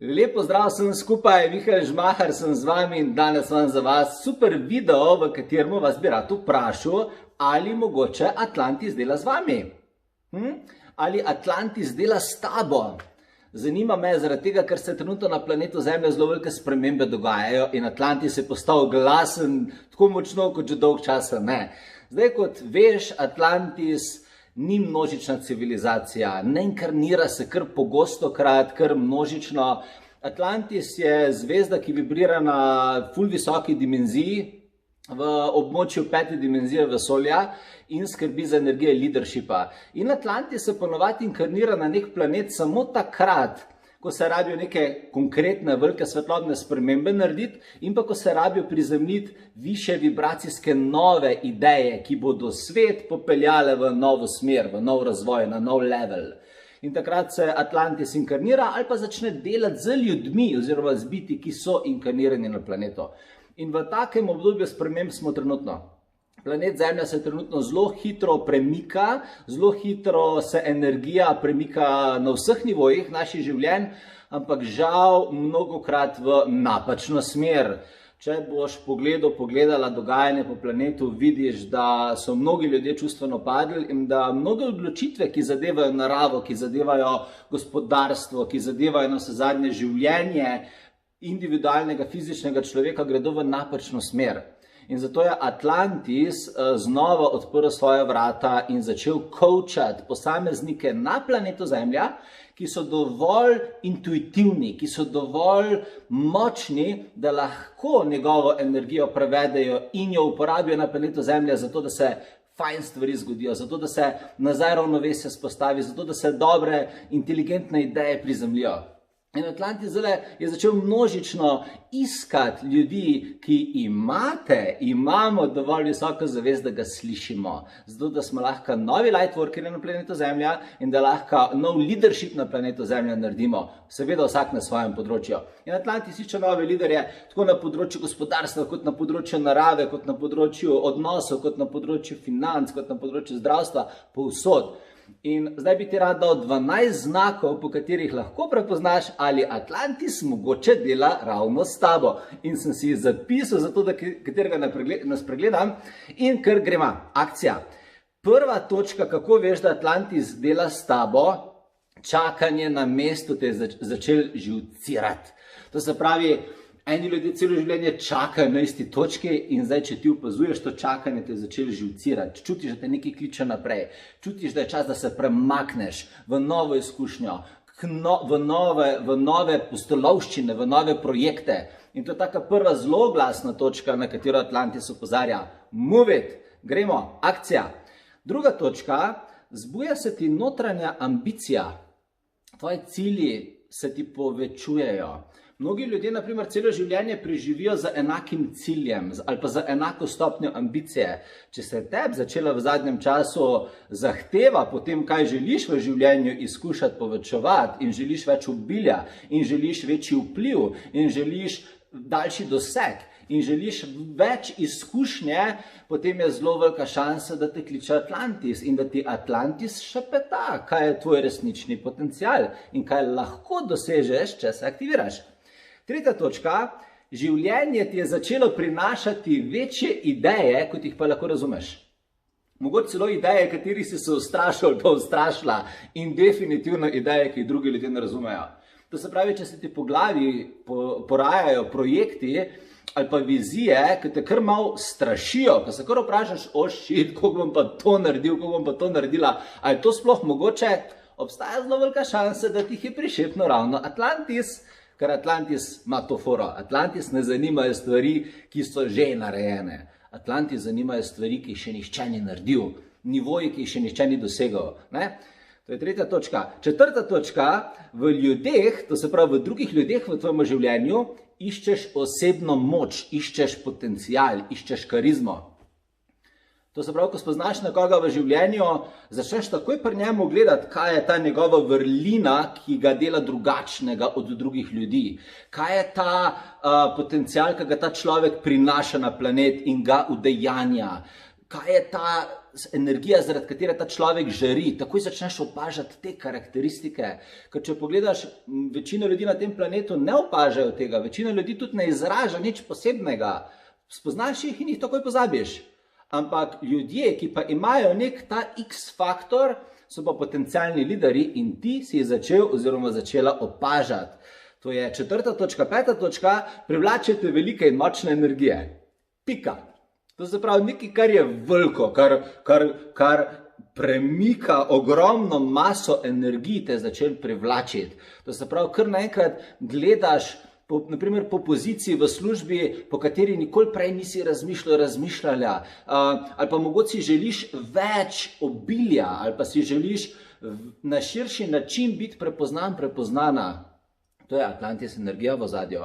Lep pozdrav vsem skupaj, Mihael Žmahar sem z vami in danes imam za vas super video, v katerem vas bi rad vprašal, ali mogoče Atlantis dela z vami? Ali Atlantis dela s tabo? Zanima me zaradi tega, ker se trenutno na planetu Zemlja zelo velike spremembe dogajajo in Atlantis je postal glasen tako močno, kot že dolg časa ne. Zdaj, kot veš, Atlantis ni množična civilizacija, ne inkarnira se kar pogostokrat, kar množično. Atlantis je zvezda, ki vibrira na ful visoki dimenziji, v območju 5. dimenzije vesolja in skrbi za energijo leadershipa. In Atlantis se ponovadi inkarnira na nek planet samo takrat, ko se rabijo neke konkretne, velike svetlobne spremembe narediti in pa ko se rabijo prizemljiti više vibracijske nove ideje, ki bodo svet popeljale v novo smer, v nov razvoj, na nov level. In takrat se Atlantis inkarnira ali pa začne delati z ljudmi oziroma z biti, ki so inkarnirani na planetu. In v takem obdobju sprememb smo trenutno. Planet Zemlja se trenutno zelo hitro premika, zelo hitro se energija premika na vseh nivojih naših življenj, ampak žal mnogokrat v napačno smer. Če boš pogledala dogajanje po planetu, vidiš, da so mnogi ljudje čustveno padli in da mnoge odločitve, ki zadevajo naravo, ki zadevajo gospodarstvo, ki zadevajo navsezadnje življenje individualnega fizičnega človeka, gredo v napačno smer. In zato je Atlantis znova odprl svoje vrata in začel coachati posameznike na planetu Zemlja, ki so dovolj intuitivni, ki so dovolj močni, da lahko njegovo energijo prevedejo in jo uporabijo na planetu Zemlja, zato da se fajn stvari zgodijo, zato da se nazaj ravnovesje vzpostavi, zato da se dobre, inteligentne ideje prizemljijo. In Atlantis je začel množično iskati ljudi, ki imamo dovolj visoko zavest, da ga slišimo. Zato, da smo lahko novi lightworkeri na planetu Zemlja in da lahko nov leadership na planetu Zemlja naredimo. Seveda vsak na svojem področju. In Atlantis išče nove liderje tako na področju gospodarstva, kot na področju narave, kot na področju odnosov, kot na področju financ, kot na področju zdravstva, povsod. In zdaj bi ti rad dal 12 znakov, po katerih lahko prepoznaš, ali Atlantis mogoče dela ravno s tabo. In sem si zapisal, zato da katerega nas pregledam. In kar gremo, akcija. Prva točka, kako veš, da Atlantis dela s tabo, čakanje na mestu te je začel živcirati. To se pravi, eni ljudje celo življenje čakajo na isti točki in zdaj, če ti opazuješ to čakanje, te je začelo živcirati. Čutiš, da te nekaj kliče naprej. Čutiš, da je čas, da se premakneš v novo izkušnjo, v nove pustolovščine, v nove projekte. In to je taka prva zelo glasna točka, na katero Atlantis opozarja. Move it! Gremo, akcija! Druga točka, zbuja se ti notranja ambicija. Tvoji cilji se ti povečujejo. Mnogi ljudje, na primer, celo življenje preživijo za enakim ciljem ali pa za enako stopnjo ambicije. Če se je tebi začela v zadnjem času zahteva po tem, kaj želiš v življenju izkušati, povečevati in želiš več obilja in želiš večji vpliv in želiš daljši doseg in želiš več izkušnje, potem je zelo velika šansa, da te kliče Atlantis in da ti Atlantis šepeta, kaj je tvoj resnični potencial in kaj lahko dosežeš, če se aktiviraš. Tretja točka, življenje ti je začelo prinašati večje ideje, kot jih pa lahko razumeš. Mogoče celo ideje, katerih si se ustrašil, pa ustrašila in definitivno ideje, ki jih drugi ljudje ne razumejo. To se pravi, če se ti po glavi porajajo projekti ali pa vizije, ki te kar malo strašijo, ko se kar vprašaš, kako bom pa to naredil, kako bom pa to naredila, ali je to sploh mogoče, obstaja zelo velika šansa, da ti je prišepnil ravno Atlantis, ker Atlantis ima to foro. Atlantis ne zanimajo stvari, ki so že narejene. Atlantis zanimajo stvari, ki jih še nihče ni naredil, nivoji, ki jih še nihče ni dosegal. To je tretja točka. Četrta točka, v ljudeh, to se pravi v drugih ljudeh v tvojem življenju, iščeš osebno moč, iščeš potencial, iščeš karizmo. To se pravi, ko spoznaš nekoga v življenju, začneš takoj pri njemu gledati, kaj je ta njegova vrlina, ki ga dela drugačnega od drugih ljudi. Kaj je ta potencial, ki ga ta človek prinaša na planet in ga udejanja. Kaj je ta energija, zaradi katere ta človek žari, takoj začneš opažati te karakteristike. Ker če pogledaš, večina ljudi na tem planetu ne opažajo tega, večina ljudi tudi ne izraža nič posebnega. Spoznaš jih in jih takoj pozabiš. Ampak ljudje, ki pa imajo nek ta X-faktor, so pa potencialni lideri in ti si jih začel oziroma začela opažati. To je 4. točka. 5. točka, privlačite velike in močne energije. Pika. To se pravi nekaj, kar je veliko, kar premika ogromno maso energije, te začel privlačiti. To se pravi, kar naenkrat gledaš, naprimer po poziciji v službi, po kateri nikoli prej nisi razmišljala, ali pa mogoče si želiš več obilja, ali pa si želiš na širši način biti prepoznana. To je Atlantis energija v ozadju.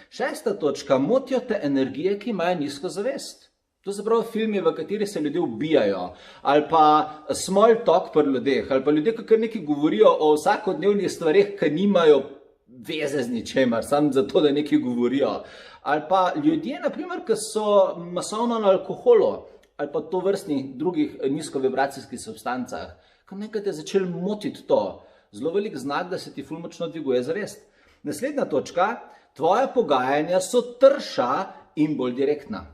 6. točka, motijo te energije, ki imajo nizko zavest. To se pravi filmi, v kateri se ljudje ubijajo, ali pa small talk pri ljudeh, ali pa ljudje, ki nekaj govorijo o vsakodnevnih stvareh, ki nimajo veze z ničemer, samo zato, da nekaj govorijo. Ali pa ljudje, naprimer, ki so masovno na alkoholu, ali pa to vrstnih drugih nizkovibracijskih substancah, ko nekaj te začeli motiti to. Zelo velik znak, da se ti ful močno dviguje zavest. Naslednja točka, tvoja pogajanja so trša in bolj direktna.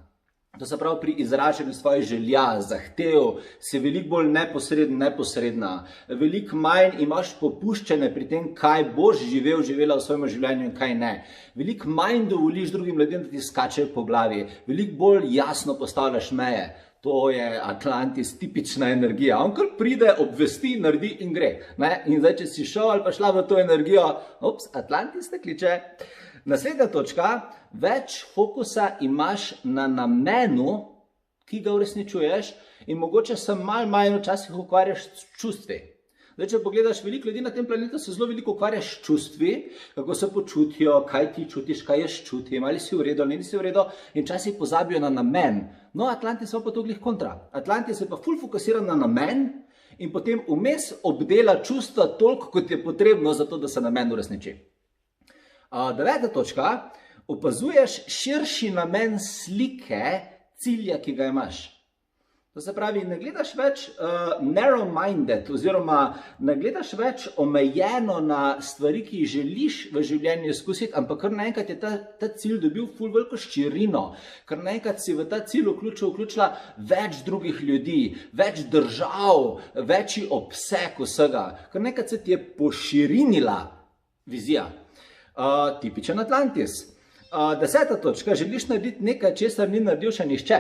To se pravi, pri izražanju svojih želja, zahtev, si veliko bolj neposredna. Veliko manj imaš popuščene pri tem, kaj boš živela v svojem življenju in kaj ne. Veliko manj dovoliš drugim ljudem, da ti skačejo po glavi. Veliko bolj jasno postavljaš meje. To je Atlantis, tipična energija. On kar pride, obvesti, naredi in gre. In zdaj, če si šel ali pa šla v to energijo, Atlantis te kliče. Naslednja točka, več fokusa imaš na namenu, ki ga uresničuješ, in mogoče se malo manj včasih ukvarjaš s čustvi. Zdaj, če pogledaš, veliko ljudi na tem planetu se zelo veliko ukvarjaš s čustvi, kako se počutijo, kaj ti čutiš, kaj jaz čutim, ali si v redu, ali nisi v redu, in včasih pozabijo na namen. No, Atlantis pa to glih kontra. Atlantis je pa ful fokusiran na namen in potem vmes obdela čustva toliko, kot je potrebno za to, da se namen uresniči. 9. točka, opazuješ širši namen slike cilja, ki ga imaš. To se pravi, ne gledaš več narrow-minded oziroma ne gledaš več omejeno na stvari, ki jih želiš v življenju izkusiti, ampak kar naenkrat je ta cilj dobil ful veliko širino, kar naenkrat si v ta cilj vključila več drugih ljudi, več držav, večji obseg vsega, kar naenkrat se ti je poširinila vizija. Tipičen Atlantis. 10. točka, želiš narediti nekaj, česar ni naredil še nihče.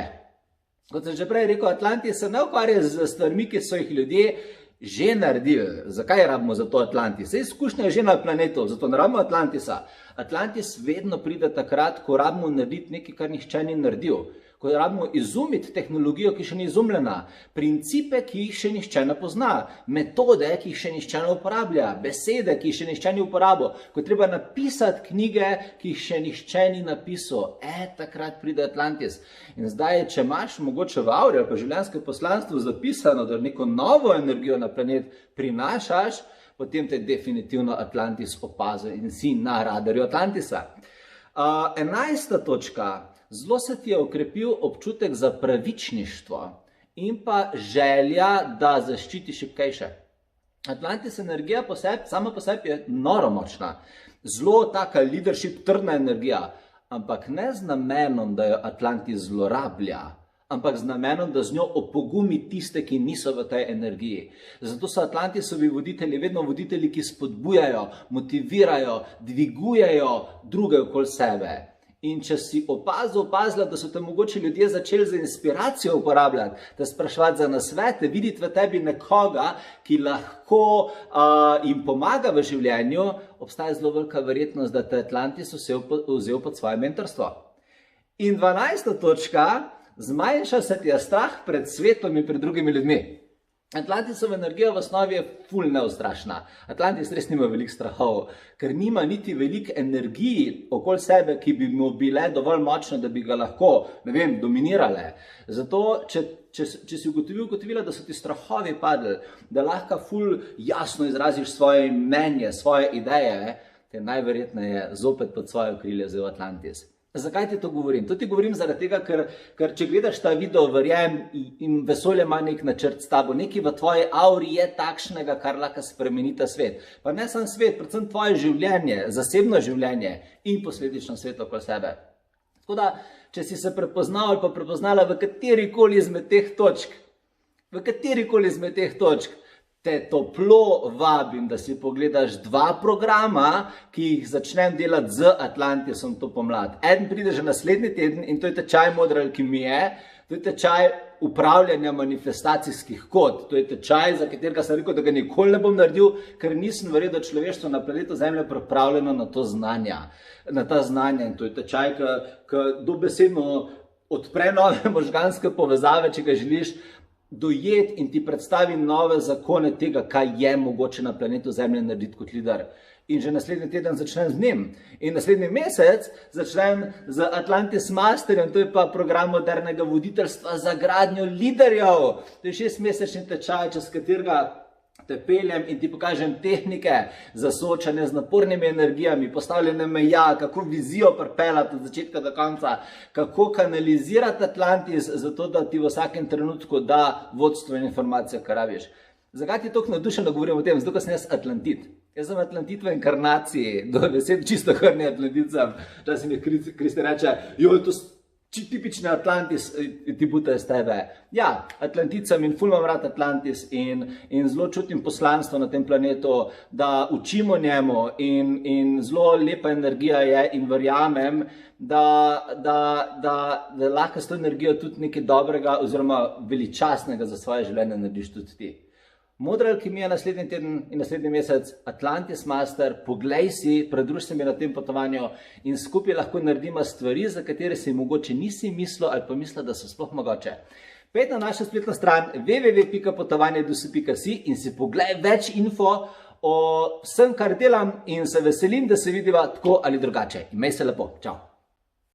Kot sem že prej rekel, Atlantis se ne ukvarja z stvarmi, ki so jih ljudje že naredili. Zakaj rabimo za to Atlantis? Izkušnja je že na planetu, zato ne rabimo Atlantisa. Atlantis vedno pride takrat, ko rabimo narediti nekaj, kar nihče ni naredil. Ko rabimo izumiti tehnologijo, ki še ni izumljena, principe, ki jih še nihče ne pozna, metode, ki jih še nihče ne uporablja, besede, ki jih še nihče ni uporabil, ko treba napisati knjige, ki jih še nihče ni napisal, takrat pride Atlantis. In zdaj, če imaš mogoče v auri ali pa življenjskem poslanstvu zapisano, da neko novo energijo na planet prinašaš, potem te definitivno Atlantis opazi in si na radarju Atlantisa. 11. točka. Zelo se ti je okrepil občutek za pravičništvo in pa želja, da zaščiti šibkejše. Atlantis energija sama po sebi je noro močna, zelo taka leadership, trdna energija, ampak ne z namenom, da jo Atlantis zlorablja, ampak z namenom, da z njo opogumi tiste, ki niso v tej energiji. Zato so Atlantisovi voditelji vedno voditelji, ki spodbujajo, motivirajo, dvigujejo druge okoli sebe. In če si opazila, da so te mogoče ljudje začeli za inspiracijo uporabljati, da spraševati za nasvete, videti v tebi nekoga, ki lahko jim pomaga v življenju, obstaja zelo velika verjetnost, da te Atlantis vzel pod svoje mentorstvo. In 12. točka, zmanjša se ti je strah pred svetom in pred drugimi ljudmi. Atlantisova energija v osnovi je ful neustrašna. Atlantis res nima veliko strahov, ker nima niti veliko energiji okoli sebe, ki bi mu bile dovolj močne, da bi ga lahko, dominirale. Zato, če si ugotovila, da so ti strahovi padli, da lahko ful jasno izraziš svoje mnenje, svoje ideje, te najverjetneje zopet pod svoje okrilje vzel Atlantis. Zakaj ti to govorim? To ti govorim zaradi tega, ker če gledaš ta video, verjamem, in vesolje ima nek načrt s tabo, nekaj v tvoji auri je takšnega, kar lahko spremeni ta svet. Pa ne samo svet, predvsem tvoje življenje, zasebno življenje in posledično svet okoli sebe. Tako da, če si se prepoznal ali pa prepoznala v katerikoli izmed teh točk, te toplo vabim, da si pogledaš 2 programa, ki jih začnem delati z Atlantisom to pomlad. Eden pride že naslednji teden in to je tečaj modre alkimije, to je tečaj upravljanja manifestacijskih kod. To je tečaj, za katerega sem rekel, da ga nikoli ne bom naredil, ker nisem verjel, da človeštvo na planetu Zemlja je pripravljeno na ta znanja. In to je tečaj, ki dobesedno odpre nove možganske povezave, če ga želiš dojeti in ti predstavi nove zakone tega, kaj je mogoče na planetu Zemlje narediti kot lider. In že naslednji teden začnem z njim. In naslednji mesec začnem z Atlantis Masterjem, to je pa program modernega voditeljstva za gradnjo liderjev. To je 6-mesečni tečaj, čez katerega te peljem in ti pokažem tehnike za soočanje z napornimi energijami, postavljanje meja, kako vizijo pripeljati od začetka do konca, kako kanalizirati Atlantis, zato da ti v vsakem trenutku da vodstvo in informacije, kar rabiš. Zakaj ti toliko navdušeno govorim o tem? Zato, ker sem jaz Atlantit. Jaz sem Atlantit v inkarnaciji, do besed čisto hrni Atlanticam. Včasih mi Kristi reče, joj, to tipični Atlantis ti bute iz tebe. Ja, Atlanticam in ful imam rad Atlantis in zelo čutim poslanstvo na tem planetu, da učimo njemu in zelo lepa energija je in verjamem, da lahko s to energijo tudi nekaj dobrega oziroma veličastnega za svoje življenje narediš tudi ti. Modra alkimija naslednji teden in naslednji mesec, Atlantis Master, poglej si, pridruž se mi na tem potovanju in skupaj lahko naredimo stvari, za katere si mogoče nisi mislil ali pa mislil, da so sploh mogoče. Pejdi na našo spletno stran www.potovanjedusi.si in si poglej več info o vsem, kar delam in se veselim, da se vidiva tako ali drugače. Imej se lepo. Čau.